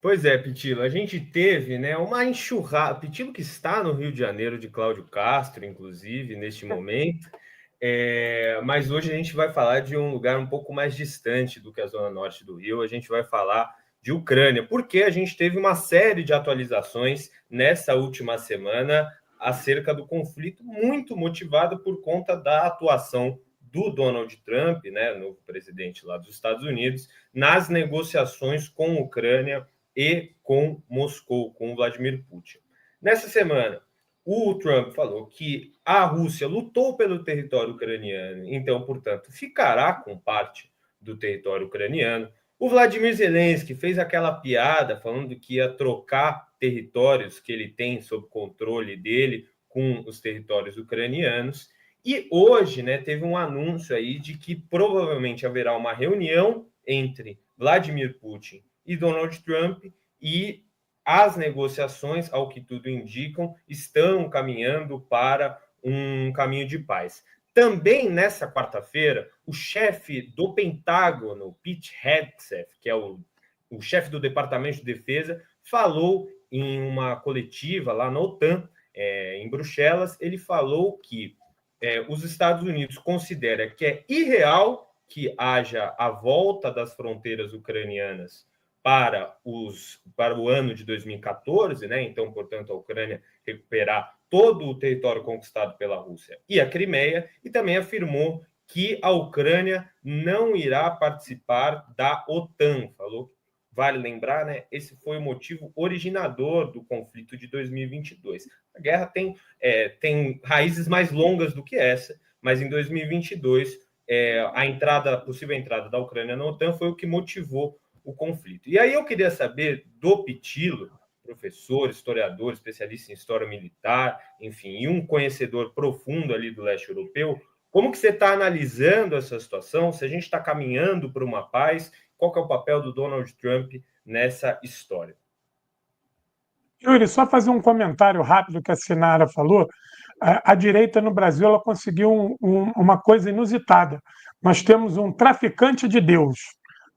Pois é, Pitilo, a gente teve, né, uma enxurrada. Pitilo que está no Rio de Janeiro de Cláudio Castro, inclusive, neste momento. Mas hoje a gente vai falar de um lugar um pouco mais distante do que a zona norte do Rio. A gente vai falar de Ucrânia, porque a gente teve uma série de atualizações nessa última semana acerca do conflito, muito motivado por conta da atuação do Donald Trump, né, novo presidente lá dos Estados Unidos, nas negociações com a Ucrânia e com Moscou, com Vladimir Putin. Nessa semana, o Trump falou que a Rússia lutou pelo território ucraniano, então, portanto, ficará com parte do território ucraniano. O Vladimir Zelensky fez aquela piada falando que ia trocar territórios que ele tem sob controle dele com os territórios ucranianos. E hoje, né, teve um anúncio aí de que provavelmente haverá uma reunião entre Vladimir Putin e Donald Trump, e as negociações, ao que tudo indicam, estão caminhando para um caminho de paz. Também nessa quarta-feira, o chefe do Pentágono, Pete Hegseth, que é o chefe do Departamento de Defesa, falou em uma coletiva lá na OTAN, em Bruxelas. Ele falou que os Estados Unidos considera que é irreal que haja a volta das fronteiras ucranianas para o ano de 2014, né? Então, portanto, a Ucrânia recuperar todo o território conquistado pela Rússia e a Crimeia, e também afirmou que a Ucrânia não irá participar da OTAN. Falou, vale lembrar, né? Esse foi o motivo originador do conflito de 2022. A guerra tem raízes mais longas do que essa, mas em 2022 a possível entrada da Ucrânia na OTAN foi o que motivou o conflito. E aí eu queria saber do Pitilo, professor, historiador, especialista em história militar, enfim, e um conhecedor profundo ali do leste europeu, como que você está analisando essa situação? Se a gente está caminhando para uma paz, qual que é o papel do Donald Trump nessa história? Yuri, só fazer um comentário rápido que a Sinara falou. A direita no Brasil ela conseguiu uma coisa inusitada. Nós temos um traficante de Deus,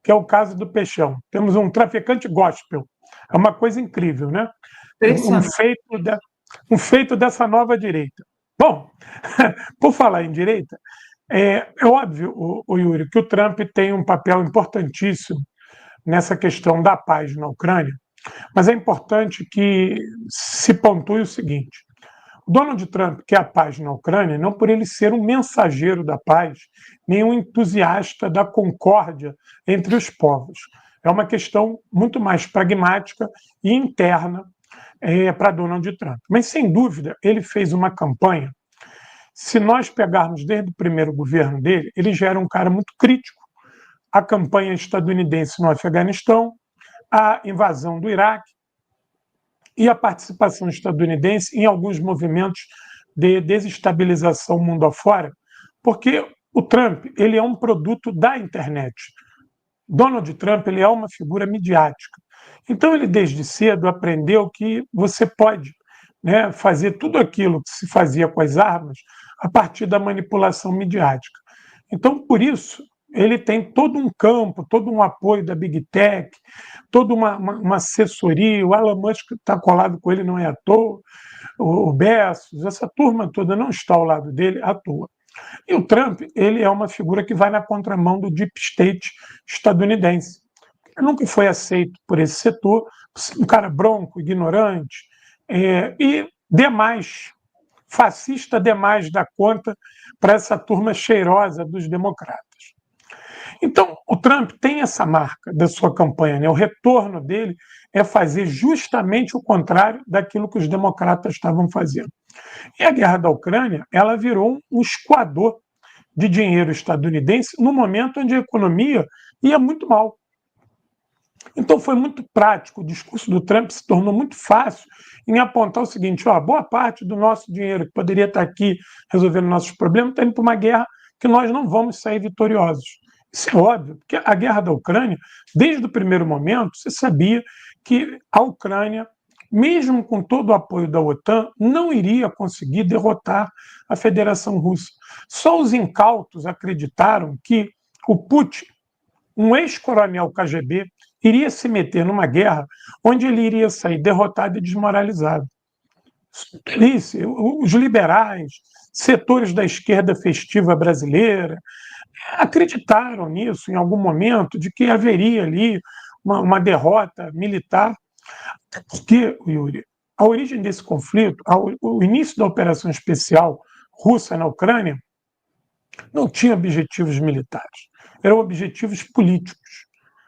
que é o caso do Peixão. Temos um traficante gospel. É uma coisa incrível, né? Um feito dessa nova direita. Bom, por falar em direita, é óbvio, o Yuri, que o Trump tem um papel importantíssimo nessa questão da paz na Ucrânia, mas é importante que se pontue o seguinte: o Donald Trump quer a paz na Ucrânia não por ele ser um mensageiro da paz, nem um entusiasta da concórdia entre os povos. É uma questão muito mais pragmática e interna para Donald Trump. Mas, sem dúvida, ele fez uma campanha. Se nós pegarmos desde o primeiro governo dele, ele já era um cara muito crítico à campanha estadunidense no Afeganistão, à invasão do Iraque e a participação estadunidense em alguns movimentos de desestabilização mundo afora, porque o Trump ele é um produto da internet. Donald Trump ele é uma figura midiática. Então ele desde cedo aprendeu que você pode, né, fazer tudo aquilo que se fazia com as armas a partir da manipulação midiática. Então, por isso, ele tem todo um campo, todo um apoio da Big Tech, toda uma assessoria. O Elon Musk está colado com ele, não é à toa. O Bezos, essa turma toda não está ao lado dele à toa. E o Trump, ele é uma figura que vai na contramão do deep state estadunidense. Ele nunca foi aceito por esse setor, um cara bronco, ignorante, e demais, fascista demais da conta para essa turma cheirosa dos democratas. Então, o Trump tem essa marca da sua campanha, né? O retorno dele é fazer justamente o contrário daquilo que os democratas estavam fazendo. E a guerra da Ucrânia, ela virou um escoador de dinheiro estadunidense no momento onde a economia ia muito mal. Então foi muito prático, o discurso do Trump se tornou muito fácil em apontar o seguinte: ó, boa parte do nosso dinheiro que poderia estar aqui resolvendo nossos problemas está indo para uma guerra que nós não vamos sair vitoriosos. Isso é óbvio, porque a guerra da Ucrânia, desde o primeiro momento, você sabia que a Ucrânia, mesmo com todo o apoio da OTAN, não iria conseguir derrotar a Federação Russa. Só os incautos acreditaram que o Putin, um ex-coronel KGB, iria se meter numa guerra onde ele iria sair derrotado e desmoralizado. Os liberais, setores da esquerda festiva brasileira, acreditaram nisso em algum momento, de que haveria ali uma derrota militar. Porque, Yuri, a origem desse conflito, o início da operação especial russa na Ucrânia, não tinha objetivos militares, eram objetivos políticos.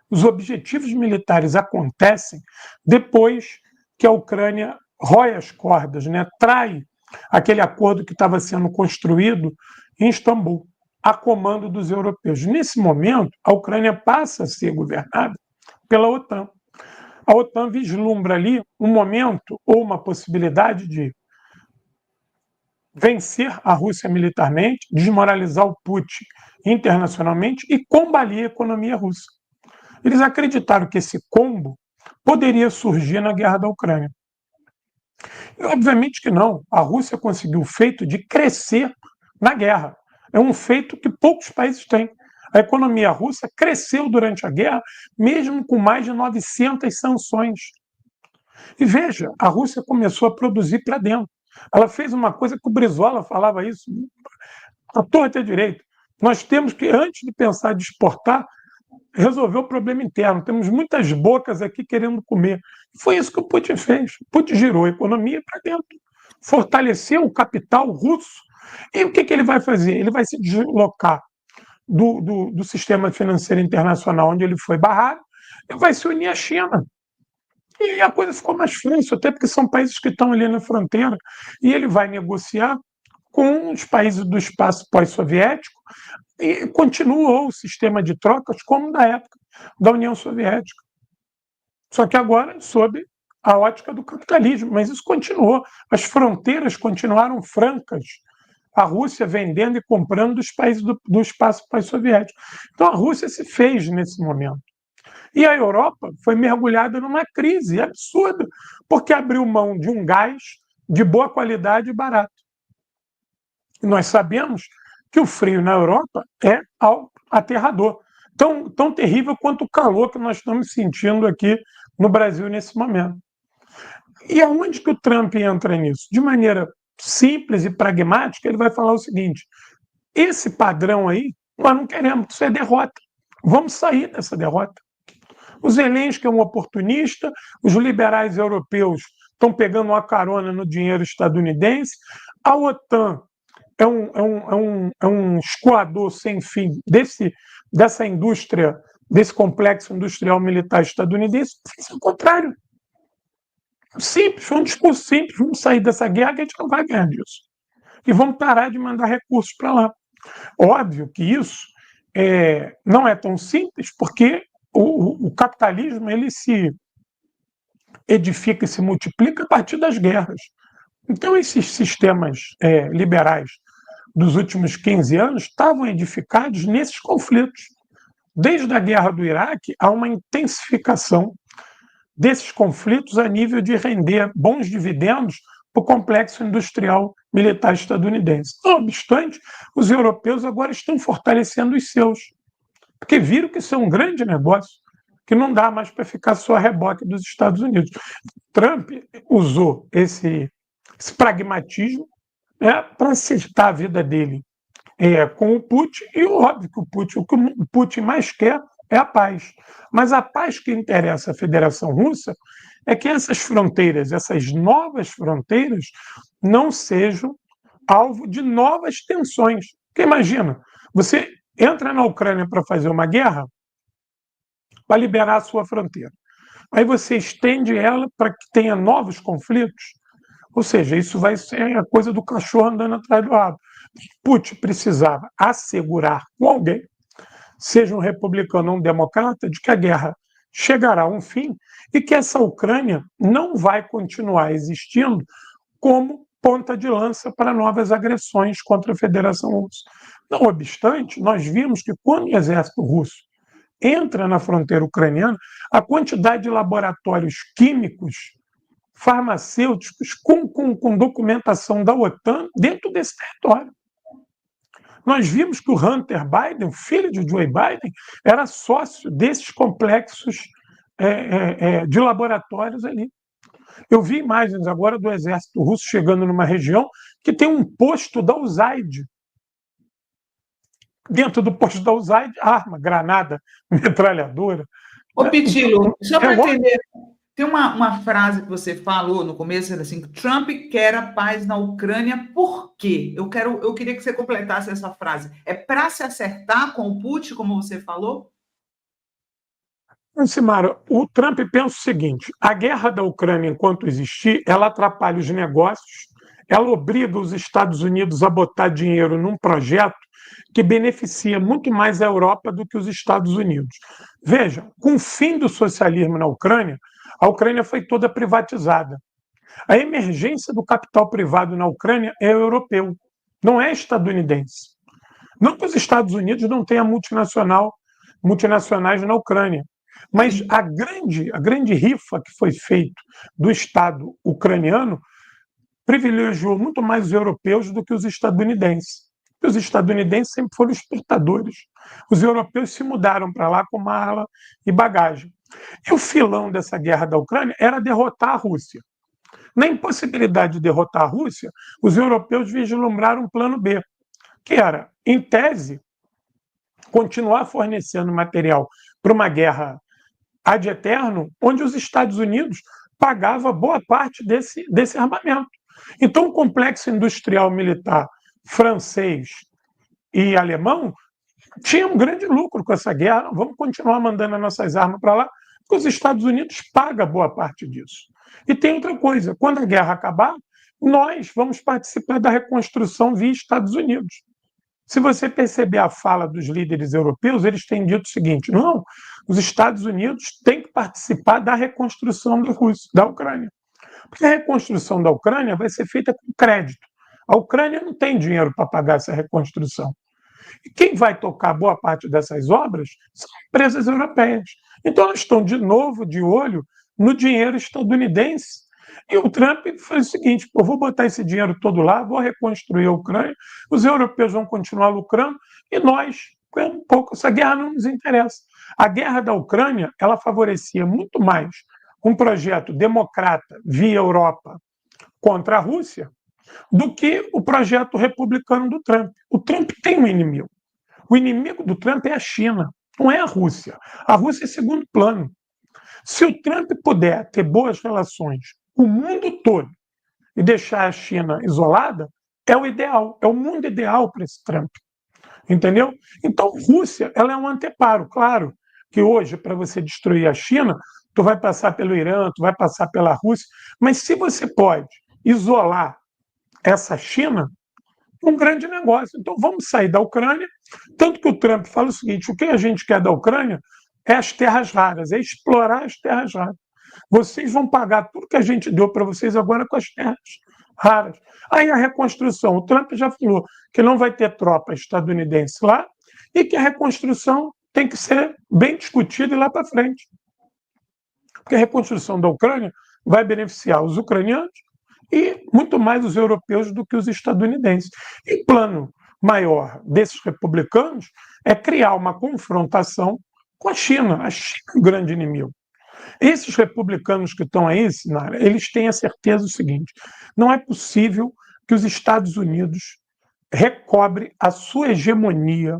Os objetivos militares acontecem depois que a Ucrânia rói as cordas, né? Trai aquele acordo que estava sendo construído em Istambul, a comando dos europeus. Nesse momento, a Ucrânia passa a ser governada pela OTAN. A OTAN vislumbra ali um momento ou uma possibilidade de vencer a Rússia militarmente, desmoralizar o Putin internacionalmente e combater a economia russa. Eles acreditaram que esse combo poderia surgir na guerra da Ucrânia. E, obviamente que não. A Rússia conseguiu o feito de crescer na guerra. É um feito que poucos países têm. A economia russa cresceu durante a guerra, mesmo com mais de 900 sanções. E veja, a Rússia começou a produzir para dentro. Ela fez uma coisa que o Brizola falava isso, à torta e à direita. Nós temos que, antes de pensar de exportar, resolver o problema interno. Temos muitas bocas aqui querendo comer. Foi isso que o Putin fez. O Putin girou a economia para dentro, fortaleceu o capital russo. E o que ele vai fazer? Ele vai se deslocar do sistema financeiro internacional onde ele foi barrado e vai se unir à China. E a coisa ficou mais fácil, até porque são países que estão ali na fronteira. E ele vai negociar com os países do espaço pós-soviético e continuou o sistema de trocas como da época da União Soviética. Só que agora sob a ótica do capitalismo, mas isso continuou. As fronteiras continuaram francas. A Rússia vendendo e comprando dos países do espaço pós-soviético. Então a Rússia se fez nesse momento. E a Europa foi mergulhada numa crise absurda, porque abriu mão de um gás de boa qualidade e barato. E nós sabemos que o frio na Europa é aterrador, tão terrível quanto o calor que nós estamos sentindo aqui no Brasil nesse momento. E aonde que o Trump entra nisso? De maneira simples e pragmática, ele vai falar o seguinte: esse padrão aí, nós não queremos, isso é derrota. Vamos sair dessa derrota. O Zelensky é um oportunista, os liberais europeus estão pegando uma carona no dinheiro estadunidense, a OTAN é um escoador sem fim dessa indústria, desse complexo industrial militar estadunidense. Fez o contrário. Simples, foi um discurso simples, vamos sair dessa guerra que a gente não vai ganhar disso. E vamos parar de mandar recursos para lá. Óbvio que isso não é tão simples, porque o capitalismo ele se edifica e se multiplica a partir das guerras. Então, esses sistemas liberais dos últimos 15 anos estavam edificados nesses conflitos. Desde a guerra do Iraque, há uma intensificação desses conflitos a nível de render bons dividendos para o complexo industrial militar estadunidense. Não obstante, os europeus agora estão fortalecendo os seus, porque viram que isso é um grande negócio, que não dá mais para ficar só a reboque dos Estados Unidos. Trump usou esse pragmatismo para acertar a vida dele com o Putin, e óbvio que o que o Putin mais quer é a paz. Mas a paz que interessa à Federação Russa é que essas fronteiras, essas novas fronteiras, não sejam alvo de novas tensões. Porque imagina, você entra na Ucrânia para fazer uma guerra, para liberar a sua fronteira. Aí você estende ela para que tenha novos conflitos. Ou seja, isso vai ser a coisa do cachorro andando atrás do rabo. Putin precisava assegurar com alguém, seja um republicano ou um democrata, de que a guerra chegará a um fim e que essa Ucrânia não vai continuar existindo como ponta de lança para novas agressões contra a Federação Russa. Não obstante, nós vimos que quando o exército russo entra na fronteira ucraniana, a quantidade de laboratórios químicos, farmacêuticos, com documentação da OTAN dentro desse território. Nós vimos que o Hunter Biden, filho de Joe Biden, era sócio desses complexos de laboratórios ali. Eu vi imagens agora do exército russo chegando numa região que tem um posto da USAID. Dentro do posto da USAID, arma, granada, metralhadora. Ô, Pitilo, Então, só para entender, tem uma frase que você falou no começo, assim, que Trump quer a paz na Ucrânia, por quê? Eu queria que você completasse essa frase. É para se acertar com o Putin, como você falou? Simara, o Trump pensa o seguinte: a guerra da Ucrânia, enquanto existir, ela atrapalha os negócios, ela obriga os Estados Unidos a botar dinheiro num projeto que beneficia muito mais a Europa do que os Estados Unidos. Veja, com o fim do socialismo na Ucrânia, a Ucrânia foi toda privatizada. A emergência do capital privado na Ucrânia é europeu, não é estadunidense. Não que os Estados Unidos não tenham multinacionais na Ucrânia, mas a grande rifa que foi feita do Estado ucraniano privilegiou muito mais os europeus do que os estadunidenses. Os estadunidenses sempre foram exportadores. Os europeus se mudaram para lá com mala e bagagem. E o filão dessa guerra da Ucrânia era derrotar a Rússia. Na impossibilidade de derrotar a Rússia, os europeus vislumbraram um plano B, que era, em tese, continuar fornecendo material para uma guerra ad eterno, onde os Estados Unidos pagava boa parte desse armamento. Então, o complexo industrial militar francês e alemão tinha um grande lucro com essa guerra. Vamos continuar mandando as nossas armas para lá, porque os Estados Unidos pagam boa parte disso. E tem outra coisa: quando a guerra acabar, nós vamos participar da reconstrução via Estados Unidos. Se você perceber a fala dos líderes europeus, eles têm dito o seguinte: não, os Estados Unidos têm que participar da reconstrução da Ucrânia. Porque a reconstrução da Ucrânia vai ser feita com crédito. A Ucrânia não tem dinheiro para pagar essa reconstrução. E quem vai tocar boa parte dessas obras são empresas europeias. Então, elas estão de novo de olho no dinheiro estadunidense. E o Trump fez o seguinte: eu vou botar esse dinheiro todo lá, vou reconstruir a Ucrânia, os europeus vão continuar lucrando e nós, um pouco, essa guerra não nos interessa. A guerra da Ucrânia, ela favorecia muito mais um projeto democrata via Europa contra a Rússia do que o projeto republicano do Trump. O Trump tem um inimigo. O inimigo do Trump é a China, não é a Rússia. A Rússia é segundo plano. Se o Trump puder ter boas relações com o mundo todo e deixar a China isolada, é o ideal, é o mundo ideal para esse Trump. Entendeu? Então, a Rússia, ela é um anteparo. Claro que hoje, para você destruir a China, tu vai passar pelo Irã, tu vai passar pela Rússia, mas se você pode isolar essa China, é um grande negócio. Então, vamos sair da Ucrânia. Tanto que o Trump fala o seguinte: o que a gente quer da Ucrânia é as terras raras, é explorar as terras raras. Vocês vão pagar tudo que a gente deu para vocês agora com as terras raras. Aí a reconstrução, o Trump já falou que não vai ter tropa estadunidense lá e que a reconstrução tem que ser bem discutida e lá para frente. Porque a reconstrução da Ucrânia vai beneficiar os ucranianos e muito mais os europeus do que os estadunidenses. E o plano maior desses republicanos é criar uma confrontação com a China. A China é um grande inimigo. Esses republicanos que estão aí, Sinara, eles têm a certeza do seguinte: não é possível que os Estados Unidos recobre a sua hegemonia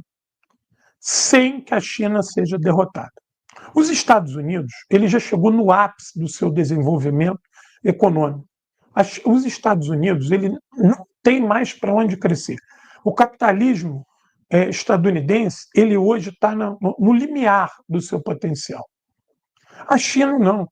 sem que a China seja derrotada. Os Estados Unidos, ele já chegou no ápice do seu desenvolvimento econômico. Os Estados Unidos, ele não tem mais para onde crescer. O capitalismo estadunidense, ele hoje está no limiar do seu potencial. A China não.